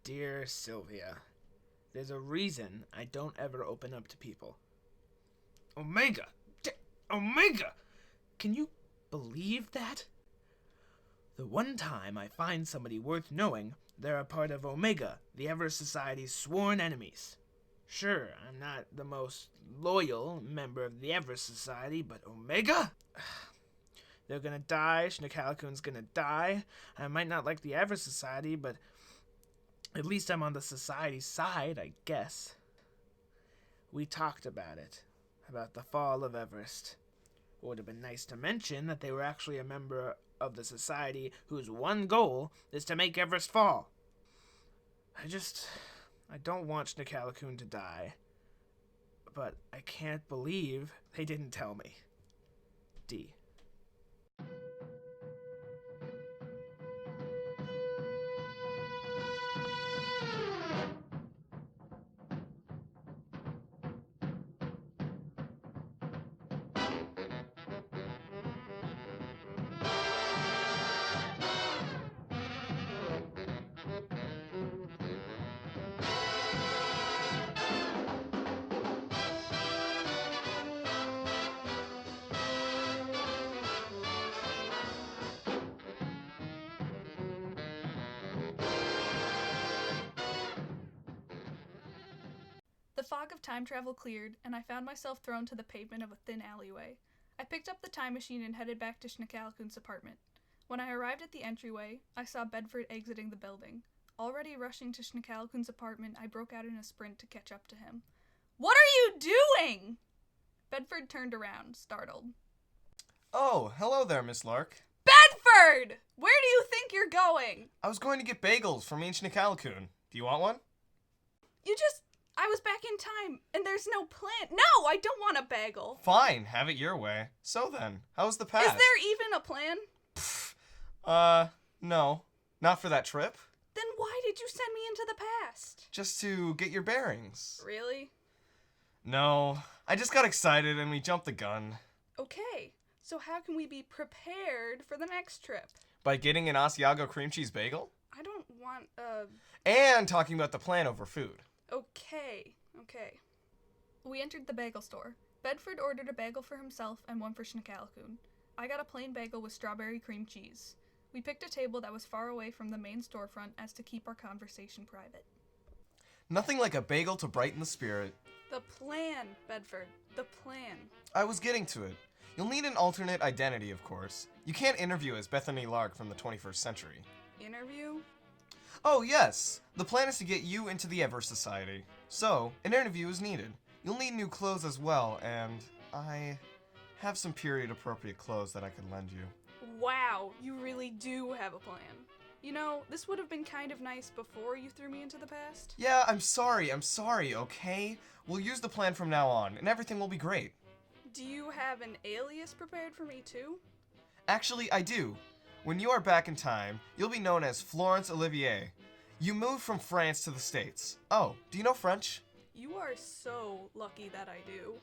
Dear Sylvia, there's a reason I don't ever open up to people. Omega! Omega! Can you believe that? The one time I find somebody worth knowing, they're a part of Omega, the Everest Society's sworn enemies. Sure, I'm not the most loyal member of the Everest Society, but Omega? They're gonna die, Shnicalikoon's gonna die. I might not like the Everest Society, but at least I'm on the Society's side, I guess. We talked about it, about the fall of Everest. It would have been nice to mention that they were actually a member of the Society whose one goal is to make Everest fall. I don't want Shnicalikoon to die, but I can't believe they didn't tell me. D. The fog of time travel cleared, and I found myself thrown to the pavement of a thin alleyway. I picked up the time machine and headed back to Shnicalikoon's apartment. When I arrived at the entryway, I saw Bedford exiting the building. Already rushing to Shnicalikoon's apartment, I broke out in a sprint to catch up to him. "What are you doing?" Bedford turned around, startled. Oh, hello there, Miss Lark. Bedford! Where do you think you're going? I was going to get bagels from me and Shnicalikoon. Do you want one? I was back in time, and there's no plan. No, I don't want a bagel. Fine, have it your way. So then, how was the past? Is there even a plan? No. Not for that trip. Then why did you send me into the past? Just to get your bearings. Really? No, I just got excited and we jumped the gun. Okay, so how can we be prepared for the next trip? By getting an Asiago cream cheese bagel? I don't want And talking about the plan over food. Okay. We entered the bagel store. Bedford ordered a bagel for himself and one for Shnicalikoon. I got a plain bagel with strawberry cream cheese. We picked a table that was far away from the main storefront as to keep our conversation private. Nothing like a bagel to brighten the spirit. The plan, Bedford. The plan. I was getting to it. You'll need an alternate identity, of course. You can't interview as Bethany Lark from the 21st century. Interview? Oh, yes. The plan is to get you into the Everest Society. So, an interview is needed. You'll need new clothes as well, and I have some period-appropriate clothes that I could lend you. Wow, you really do have a plan. You know, this would have been kind of nice before you threw me into the past. Yeah, I'm sorry, okay? We'll use the plan from now on, and everything will be great. Do you have an alias prepared for me, too? Actually, I do. When you are back in time, you'll be known as Florence Olivier. You moved from France to the States. Oh, do you know French? You are so lucky that I do.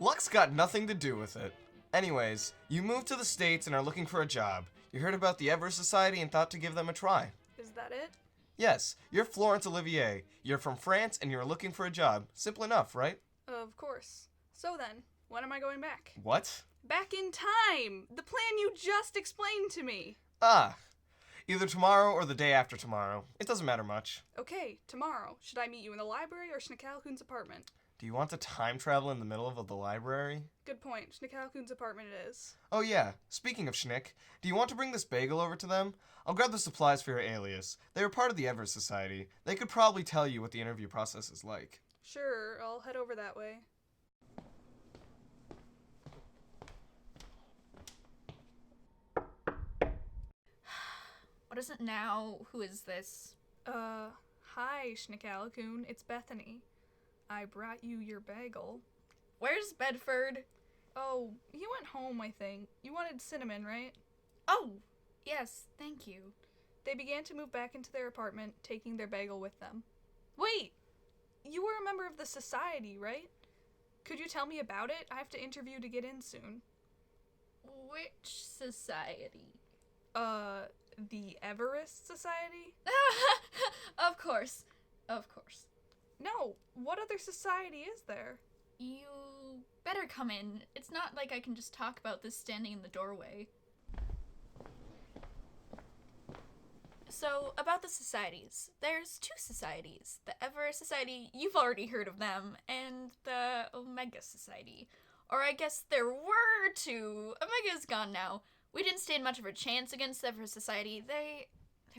Luck's got nothing to do with it. Anyways, you moved to the States and are looking for a job. You heard about the Everest Society and thought to give them a try. Is that it? Yes, you're Florence Olivier. You're from France and you're looking for a job. Simple enough, right? Of course. So then, when am I going back? What? Back in time! The plan you just explained to me! Either tomorrow or the day after tomorrow. It doesn't matter much. Okay, tomorrow. Should I meet you in the library or Shnicalikoon's apartment? Do you want to time travel in the middle of the library? Good point. Shnicalikoon's apartment it is. Oh yeah, speaking of Schnick, do you want to bring this bagel over to them? I'll grab the supplies for your alias. They are part of the Everest Society. They could probably tell you what the interview process is like. Sure, I'll head over that way. What is it now? Who is this? Hi, Shnicalikoon. It's Bethany. I brought you your bagel. Where's Bedford? Oh, he went home, I think. You wanted cinnamon, right? Oh, yes, thank you. They began to move back into their apartment, taking their bagel with them. Wait! You were a member of the society, right? Could you tell me about it? I have to interview to get in soon. Which society? the Everest Society? Of course. Of course. No, what other society is there? You better come in. It's not like I can just talk about this standing in the doorway. So, about the societies. There's 2 societies. The Everest Society, you've already heard of them, and the Omega Society. Or I guess there were 2. Omega's gone now. We didn't stand much of a chance against the Everest Society. They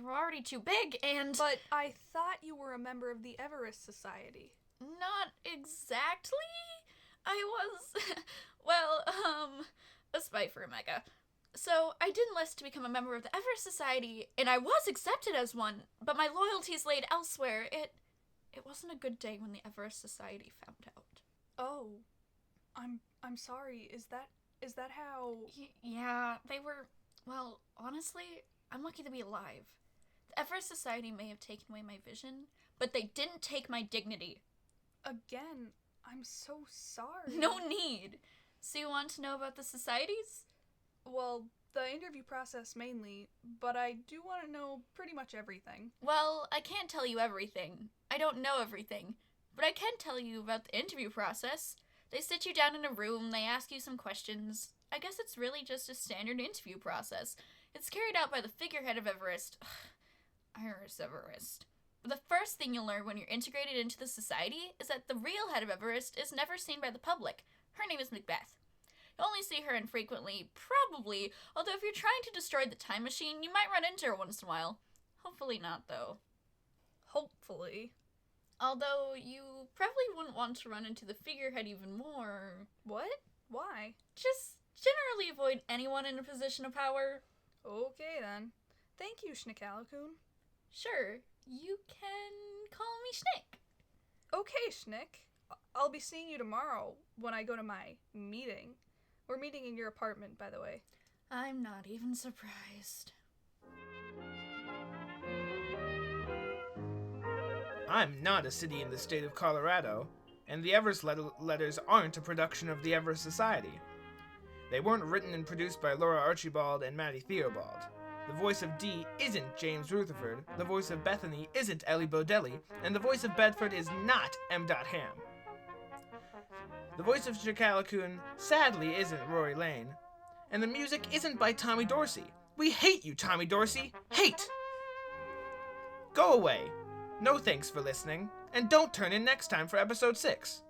were already too big, and... But I thought you were a member of the Everest Society. Not exactly. I was, well, a spy for Omega. So, I did enlist to become a member of the Everest Society, and I was accepted as one, but my loyalties laid elsewhere. It wasn't a good day when the Everest Society found out. Oh, I'm sorry. Is that how... Yeah, they were, well, honestly, I'm lucky to be alive. The Everest Society may have taken away my vision, but they didn't take my dignity. Again, I'm so sorry. No need. So you want to know about the societies? Well, the interview process mainly, but I do want to know pretty much everything. Well, I can't tell you everything. I don't know everything. But I can tell you about the interview process. They sit you down in a room, they ask you some questions. I guess it's really just a standard interview process. It's carried out by the figurehead of Everest. Everest. But the first thing you'll learn when you're integrated into the society is that the real head of Everest is never seen by the public. Her name is Macbeth. You'll only see her infrequently, probably, although if you're trying to destroy the time machine, you might run into her once in a while. Hopefully not, though. Hopefully. Although you probably wouldn't want to run into the figurehead even more. What? Why? Just generally avoid anyone in a position of power. Okay, then. Thank you, Shnicalikoon. Sure, you can call me Schnick. Okay, Schnick. I'll be seeing you tomorrow when I go to my meeting. We're meeting in your apartment, by the way. I'm not even surprised. I'm not a city in the state of Colorado, and the Everest letters aren't a production of the Everest Society. They weren't written and produced by Laura Archibald and Maddie Theobald. The voice of Dee isn't James Rutherford, the voice of Bethany isn't Ellie Bodeli, and the voice of Bedford is not M. Ham. The voice of Shnicalikoon sadly isn't Rory Lane, and the music isn't by Tommy Dorsey. We hate you, Tommy Dorsey! Hate! Go away. No thanks for listening, and don't turn in next time for episode 6.